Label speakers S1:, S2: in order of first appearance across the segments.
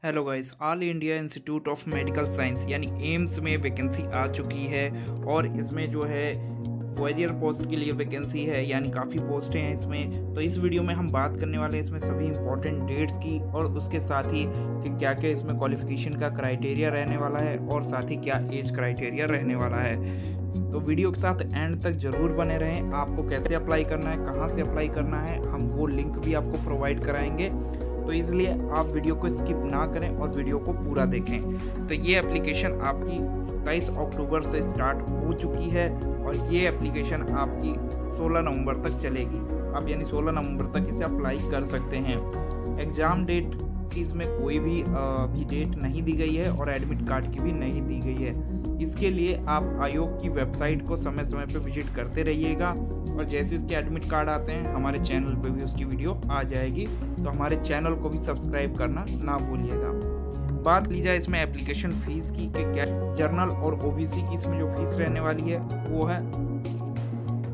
S1: Hello guys, all India institute of medical science यानी AIIMS में vacancy आ चुकी है। और इसमें जो है वॉरियर पोस्ट के लिए वैकेंसी है, यानी काफ़ी पोस्टें हैं इसमें। तो इस वीडियो में हम बात करने वाले हैं इसमें सभी इंपॉर्टेंट डेट्स की, और उसके साथ ही कि क्या क्या इसमें क्वालिफिकेशन का क्राइटेरिया रहने वाला है, और साथ ही क्या एज क्राइटेरिया रहने वाला है। तो वीडियो के साथ एंड तक ज़रूर बने रहें। आपको कैसे अप्लाई करना है, कहाँ से अप्लाई करना है, हम वो लिंक भी आपको प्रोवाइड कराएंगे। तो इसलिए आप वीडियो को स्किप ना करें और वीडियो को पूरा देखें। तो ये एप्लीकेशन आपकी 27 अक्टूबर से स्टार्ट हो चुकी है, और ये एप्लीकेशन आपकी 16 नवंबर तक चलेगी। आप यानी 16 नवंबर तक इसे अप्लाई कर सकते हैं। एग्ज़ाम डेट की इसमें कोई भी अभी डेट नहीं दी गई है, और एडमिट कार्ड की भी नहीं दी गई है। इसके लिए आप आयोग की वेबसाइट को समय समय पर विजिट करते रहिएगा, और जैसे इसके एडमिट कार्ड आते हैं हमारे चैनल पे भी उसकी वीडियो आ जाएगी। तो हमारे चैनल को भी सब्सक्राइब करना ना भूलिएगा। बात की जाए इसमें एप्लीकेशन फ़ीस की कि क्या जर्नल और ओबीसी की इसमें जो फ़ीस रहने वाली है वो है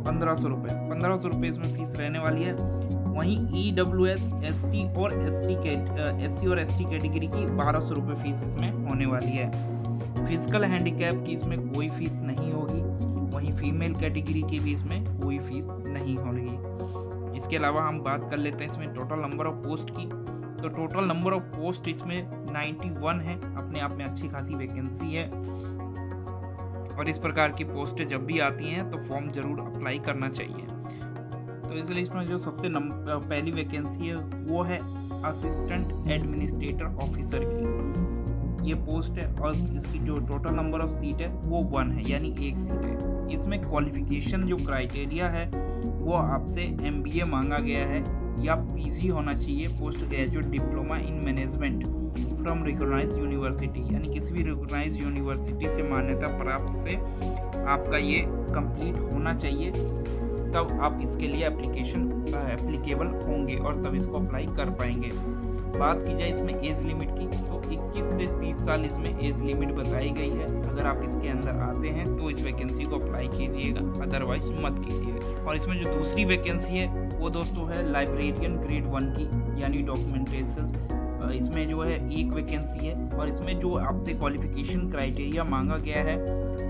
S1: 1500 रुपये। 1500 रुपये इसमें फ़ीस रहने वाली है। वहीं EWS, ST और SC और ST कैटेगरी की 1200 रुपये फ़ीस इसमें होने वाली है। फिजिकल हैंडीकैप की इसमें कोई फ़ीस नहीं होगी। वहीं फीमेल कैटेगरी की भी इसमें कोई फीस नहीं होगी। इसके अलावा हम बात कर लेते हैं इसमें टोटल नंबर ऑफ पोस्ट की। तो टोटल नंबर ऑफ पोस्ट इसमें 91 है। अपने आप में अच्छी खासी वैकेंसी है, और इस प्रकार की पोस्टें जब भी आती हैं तो फॉर्म ज़रूर अप्लाई करना चाहिए। तो इस लिस्ट में जो सबसे पहली वैकेंसी है वो है असिस्टेंट एडमिनिस्ट्रेटर ऑफिसर की। ये पोस्ट है, और इसकी जो टोटल नंबर ऑफ सीट है वो 1 है, यानी 1 सीट है। इसमें क्वालिफिकेशन जो क्राइटेरिया है वो आपसे MBA मांगा गया है, या PG होना चाहिए, post graduate diploma in management from recognised university, यानी किसी भी रिकॉग्नाइज्ड यूनिवर्सिटी से मान्यता प्राप्त से आपका ये कंप्लीट होना चाहिए। तब आप इसके लिए एप्लीकेबल होंगे, और तब इसको अप्लाई कर पाएंगे। बात की जाए इसमें एज लिमिट की, तो 21 से 30 साल इसमें एज लिमिट बताई गई है। अगर आप इसके अंदर आते हैं तो इस वैकेंसी को अप्लाई कीजिएगा, अदरवाइज मत कीजिएगा। और इसमें जो दूसरी वैकेंसी है वो दोस्तों है लाइब्रेरियन ग्रेड 1 की, यानी डॉक्यूमेंटेशन। इसमें जो है एक वैकेंसी है, और इसमें जो आपसे क्वालिफिकेशन क्राइटेरिया मांगा गया है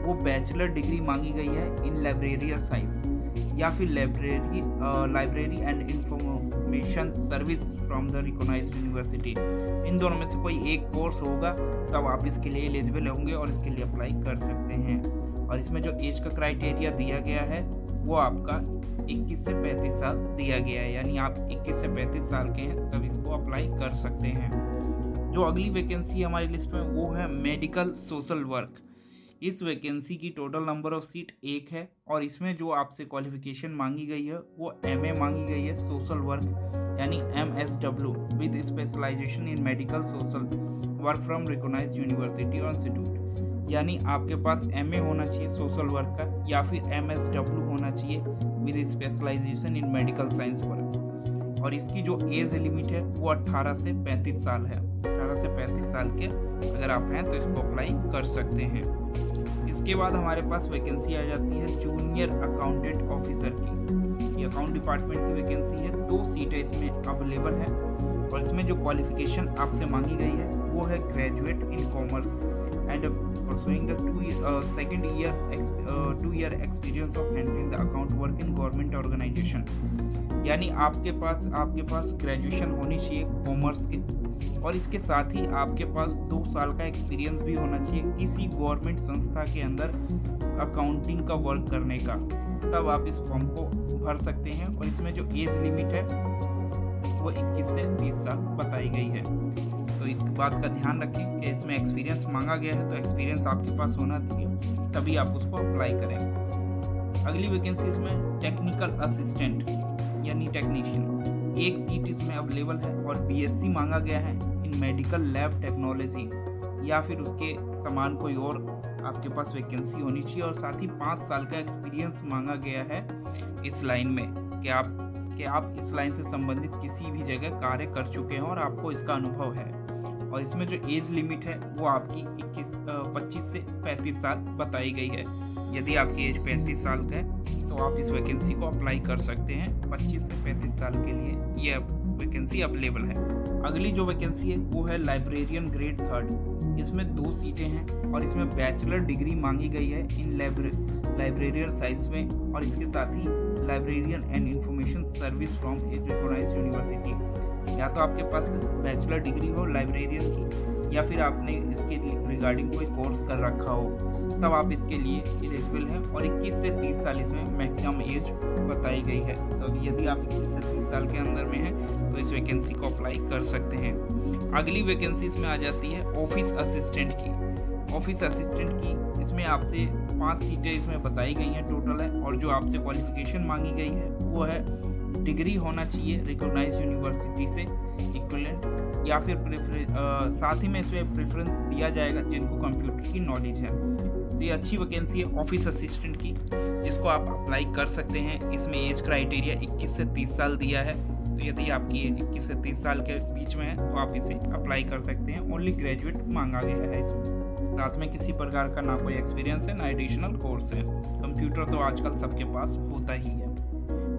S1: वो बैचलर डिग्री मांगी गई है इन लाइब्रेरियन साइंस, या फिर library and information service from the recognised university. इन दोनों में से कोई एक कोर्स होगा, तब आप इसके लिए एलिजिबल होंगे और इसके लिए अप्लाई कर सकते हैं। और इसमें जो एज का क्राइटेरिया दिया गया है वो आपका 21 से 35 साल दिया गया है, यानी आप 21 से 35 साल के हैं तब इसको अप्लाई कर सकते हैं। जो अगली वैकेंसी हमारी लिस्ट में वो है मेडिकल सोशल वर्क। इस वैकेंसी की टोटल नंबर ऑफ सीट 1 है, और इसमें जो आपसे क्वालिफिकेशन मांगी गई है वो MA मांगी गई है सोशल वर्क, यानी MSW with specialisation in medical social work from recognised university और इंस्टीट्यूट। यानी आपके पास MA होना चाहिए सोशल वर्क का, या फिर MSW होना चाहिए with specialisation in medical science work. और इसकी जो एज लिमिट है वो 18 से 35 साल है। 18 से 35 साल के अगर आप हैं तो इसको अप्लाई कर सकते हैं। इसके बाद हमारे पास वैकेंसी आ जाती है जूनियर अकाउंटेंट ऑफिसर की। ये अकाउंट डिपार्टमेंट की वैकेंसी है। 2 सीटें इसमें अवेलेबल है, और इसमें जो क्वालिफिकेशन आपसे मांगी गई है वो है graduate in commerce and pursuing the 2 year experience of handling the account work in government organisation. यानी आपके पास ग्रेजुएशन होनी चाहिए कॉमर्स के, और इसके साथ ही आपके पास 2 साल का एक्सपीरियंस भी होना चाहिए किसी गवर्नमेंट संस्था के अंदर अकाउंटिंग का वर्क करने का। तब आप इस फॉर्म को भर सकते हैं। और इसमें जो एज लिमिट है वो 21 से 30 साल बताई गई है। तो इस बात का ध्यान रखें कि इसमें एक्सपीरियंस मांगा गया है, तो एक्सपीरियंस आपके पास होना चाहिए, तभी आप उसको अप्लाई करें। अगली वैकेंसी इसमें टेक्निकल असिस्टेंट यानी टेक्नीशियन। 1 सीट इसमें अवेलेबल है, और BSc मांगा गया है इन मेडिकल लैब टेक्नोलॉजी, या फिर उसके समान कोई और आपके पास वैकेंसी होनी चाहिए। और साथ ही 5 साल का एक्सपीरियंस मांगा गया है इस लाइन में, कि आप इस लाइन से संबंधित किसी भी जगह कार्य कर चुके हैं और आपको इसका अनुभव है। और इसमें जो एज लिमिट है वो आपकी 25 से 35 साल बताई गई है। यदि आपकी एज 35 साल का है तो आप इस वैकेंसी को अप्लाई कर सकते हैं 25 से 35 साल के लिए। ये वैकेंसी अवेलेबल है। अगली जो वैकेंसी है वो है लाइब्रेरियन ग्रेड 3। इसमें 2 सीटें हैं और इसमें बैचलर डिग्री मांगी गई है इन लाइब्रेरियन साइंस में, और इसके साथ ही librarian and information service from a recognised university. या तो आपके पास बैचलर डिग्री हो लाइब्रेरियन की, या फिर आपने इसके रिगार्डिंग कोई कोर्स कर रखा हो, तब आप इसके लिए एलिजिबल हैं। और 21 से 30 साल इसमें मैक्सिमम एज बताई गई है। तो यदि आप 21 से 30 साल के अंदर में हैं तो इस वैकेंसी को अप्लाई कर सकते हैं। अगली वैकेंसी इसमें आ जाती है ऑफिस असिस्टेंट की। ऑफिस असिस्टेंट की इसमें आपसे 5 सीटें इसमें बताई गई हैं टोटल है, और जो आपसे क्वालिफिकेशन मांगी गई है वो है डिग्री होना चाहिए रिकॉग्नाइज्ड यूनिवर्सिटी से इक्विवेलेंट, या फिर साथ ही में इसमें प्रेफरेंस दिया जाएगा जिनको कंप्यूटर की नॉलेज है। तो ये अच्छी वैकेंसी है ऑफिस असिस्टेंट की, जिसको आप अप्लाई कर सकते हैं। इसमें एज क्राइटेरिया 21 से 30 साल दिया है, तो यदि आपकी एज 21 से 30 साल के बीच में है तो आप इसे अप्लाई कर सकते हैं। ओनली ग्रेजुएट मांगा गया है इसमें, साथ में किसी प्रकार का ना कोई एक्सपीरियंस है ना एडिशनल कोर्स है। कंप्यूटर तो आजकल सबके पास होता ही है।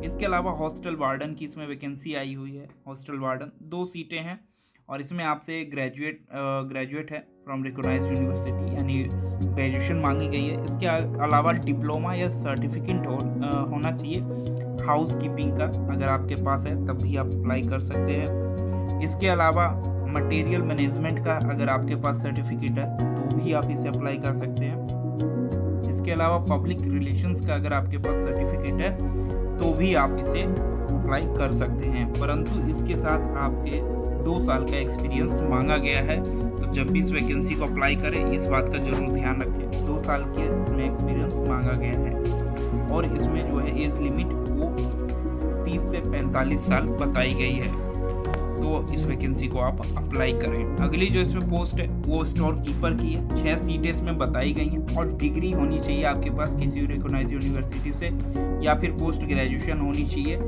S1: इसके अलावा हॉस्टल वार्डन की इसमें वैकेंसी आई हुई है। हॉस्टल वार्डन 2 सीटें हैं और इसमें आपसे ग्रेजुएट है फ्रॉम रिकॉग्नाइज्ड यूनिवर्सिटी, यानी ग्रेजुएशन मांगी गई है। इसके अलावा डिप्लोमा या सर्टिफिकेट होना चाहिए हाउस कीपिंग का, अगर आपके पास है तब भी आप अप्लाई कर सकते हैं। इसके अलावा मटेरियल मैनेजमेंट का अगर आपके पास सर्टिफिकेट है तो भी आप इसे अप्लाई कर सकते हैं। इसके अलावा पब्लिक रिलेशंस का अगर आपके पास सर्टिफिकेट है तो भी आप इसे अप्लाई कर सकते हैं, परंतु इसके साथ आपके 2 साल का एक्सपीरियंस मांगा गया है। तो जब भी इस वैकेंसी को अप्लाई करें इस बात का जरूर ध्यान रखें, 2 साल के इसमें एक्सपीरियंस मांगा गया है। और इसमें जो है एज लिमिट वो 30 से 45 साल बताई गई है, तो इस वैकेंसी को आप अप्लाई करें। अगली जो इसमें पोस्ट है वो स्टोर कीपर की है। 6 सीटें इसमें बताई गई हैं और डिग्री होनी चाहिए आपके पास किसी रिकॉग्नाइज्ड यूनिवर्सिटी से, या फिर पोस्ट ग्रेजुएशन होनी चाहिए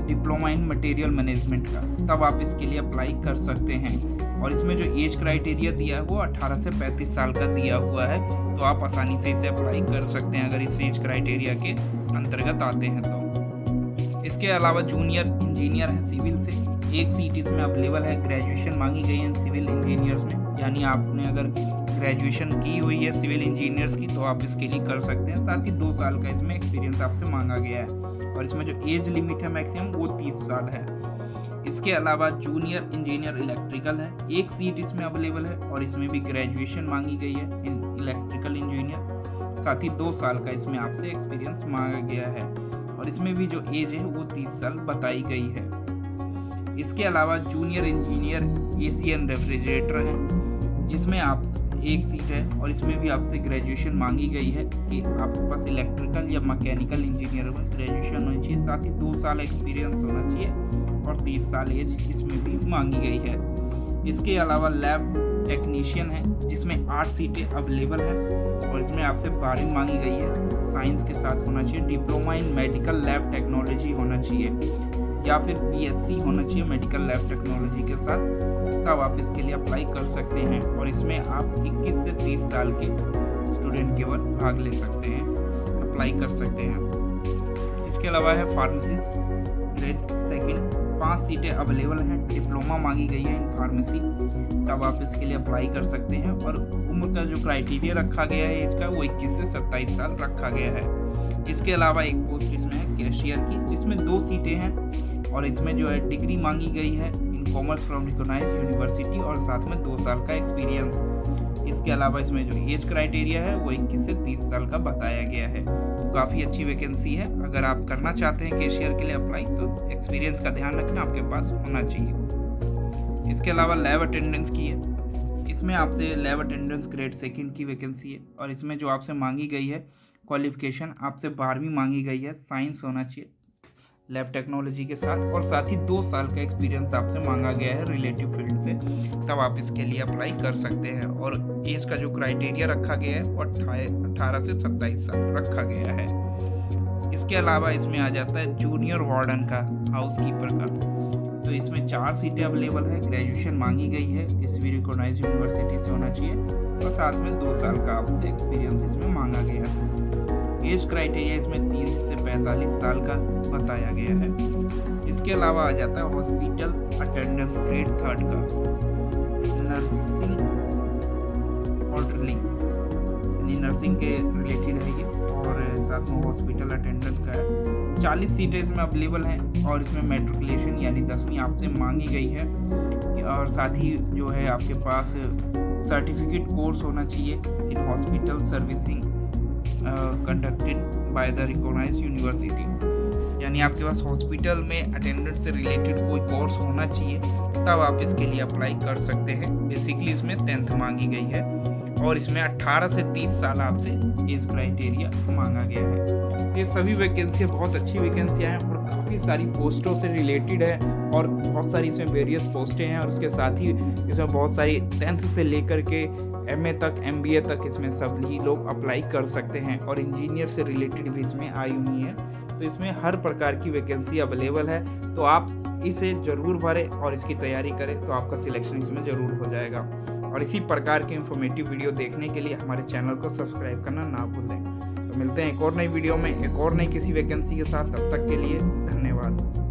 S1: डिप्लोमा इन मटेरियल मैनेजमेंट का, तब आप इसके लिए अप्लाई कर सकते हैं। और इसमें जो एज क्राइटेरिया दिया है वो 18 से 35 साल का दिया हुआ है, तो आप आसानी से इसे अप्लाई कर सकते हैं अगर इस एज क्राइटेरिया के अंतर्गत आते हैं तो। इसके अलावा जूनियर इंजीनियर है सिविल से, 1 सीट इसमें अवेलेबल है। ग्रेजुएशन मांगी गई है सिविल इंजीनियर्स में, यानी आपने अगर ग्रेजुएशन की हुई है सिविल इंजीनियर्स की तो आप इसके लिए कर सकते हैं। साथ ही 2 साल का इसमें एक्सपीरियंस आपसे मांगा गया है, और इसमें जो एज लिमिट है मैक्सिमम वो 30 साल है। इसके अलावा जूनियर इंजीनियर इलेक्ट्रिकल है, 1 सीट इसमें अवेलेबल है और इसमें भी ग्रेजुएशन मांगी गई है इन इलेक्ट्रिकल इंजीनियर। साथ ही 2 साल का इसमें आपसे एक्सपीरियंस मांगा गया है, और इसमें भी जो एज है वो 30 साल बताई गई है। इसके अलावा जूनियर इंजीनियर एशियन रेफ्रिजरेटर है, जिसमें आप 1 सीट है और इसमें भी आपसे ग्रेजुएशन मांगी गई है कि आपके पास इलेक्ट्रिकल या मैकेनिकल इंजीनियर में ग्रेजुएशन होनी चाहिए। साथ ही 2 साल एक्सपीरियंस होना चाहिए और 30 साल एज इसमें भी मांगी गई है। इसके अलावा लैब टेक्नीशियन है, जिसमें 8 सीटें अवेलेबल हैं और इसमें आपसे 12 मांगी गई है। साइंस के साथ होना चाहिए, diploma in medical lab technology होना चाहिए, या फिर BSc होना चाहिए मेडिकल लैब टेक्नोलॉजी के साथ, तब आप इसके लिए अप्लाई कर सकते हैं। और इसमें आप 21 से 30 साल के स्टूडेंट केवल भाग ले सकते हैं, अप्लाई कर सकते हैं। इसके अलावा है फार्मासिस्ट ग्रेड 2, 5 सीटें अवेलेबल हैं। डिप्लोमा मांगी गई है इन फार्मेसी, तब आप इसके लिए अप्लाई कर सकते हैं। और उम्र का जो क्राइटेरिया रखा गया है एज का वो 21 से 27 साल रखा गया है। इसके अलावा एक पोस्ट इसमें है कैशियर की, जिसमें 2 सीटें हैं और इसमें जो है डिग्री मांगी गई है in commerce from recognised university और साथ में 2 साल का एक्सपीरियंस। इसके अलावा इसमें जो एज क्राइटेरिया है वो 21 से 30 साल का बताया गया है। तो काफ़ी अच्छी वैकेंसी है। अगर आप करना चाहते हैं कैशियर के लिए अप्लाई तो एक्सपीरियंस का ध्यान रखें, आपके पास होना चाहिए। इसके अलावा लैब अटेंडेंस की है, इसमें आपसे लैब अटेंडेंस ग्रेड 2 की वैकेंसी है और इसमें जो आपसे मांगी गई है क्वालिफिकेशन आपसे 12वीं मांगी गई है, साइंस होना चाहिए लैब टेक्नोलॉजी के साथ, और साथ ही 2 साल का एक्सपीरियंस आपसे मांगा गया है रिलेटिव फील्ड से, तब आप इसके लिए अप्लाई कर सकते हैं। और एज का जो क्राइटेरिया रखा गया है वो 18 से 27 साल रखा गया है। इसके अलावा इसमें आ जाता है जूनियर वार्डन का, हाउस कीपर का, तो इसमें 4 सीटें अवेलेबल है। ग्रेजुएशन मांगी गई है, किसी भी रिकॉग्नाइज्ड यूनिवर्सिटी से होना चाहिए, और साथ में 2 साल का आपसे एक्सपीरियंस इसमें मांगा गया है। एज क्राइटेरिया इसमें 30 से 45 साल का बताया गया है। इसके अलावा आ जाता है हॉस्पिटल अटेंडेंस ग्रेड 3 का, नर्सिंग ऑर्डरलिंग यानी नर्सिंग के रिलेटेड है ये, और साथ में हॉस्पिटल अटेंडेंस का है। 40 सीटें इसमें अवेलेबल हैं और इसमें मैट्रिकुलेशन यानी 10वीं आपसे मांगी गई है, और साथ ही जो है आपके पास सर्टिफिकेट कोर्स होना चाहिए in hospital servicing conducted by the recognised university, यानी आपके पास हॉस्पिटल में अटेंडेंस से रिलेटेड कोई कोर्स होना चाहिए, तब आप इसके लिए अप्लाई कर सकते हैं। बेसिकली इसमें 10th मांगी गई है और इसमें 18 से 30 साल आपसे एज क्राइटेरिया मांगा गया है। ये सभी वैकेंसियाँ बहुत अच्छी वैकेंसियाँ हैं और काफ़ी सारी पोस्टों से रिलेटेड है, और बहुत सारी इसमें वेरियस पोस्टें हैं, और उसके साथ ही इसमें बहुत सारी 10th से लेकर के MA तक MBA तक इसमें सभी लोग अप्लाई कर सकते हैं, और इंजीनियर से रिलेटेड भी इसमें आई हुई हैं। तो इसमें हर प्रकार की वैकेंसी अवेलेबल है, तो आप इसे ज़रूर भरें और इसकी तैयारी करें, तो आपका सिलेक्शन इसमें ज़रूर हो जाएगा। और इसी प्रकार के इन्फॉर्मेटिव वीडियो देखने के लिए हमारे चैनल को सब्सक्राइब करना ना भूलें। तो मिलते हैं एक और नई वीडियो में एक और नई किसी वैकेंसी के साथ, तब तक के लिए धन्यवाद।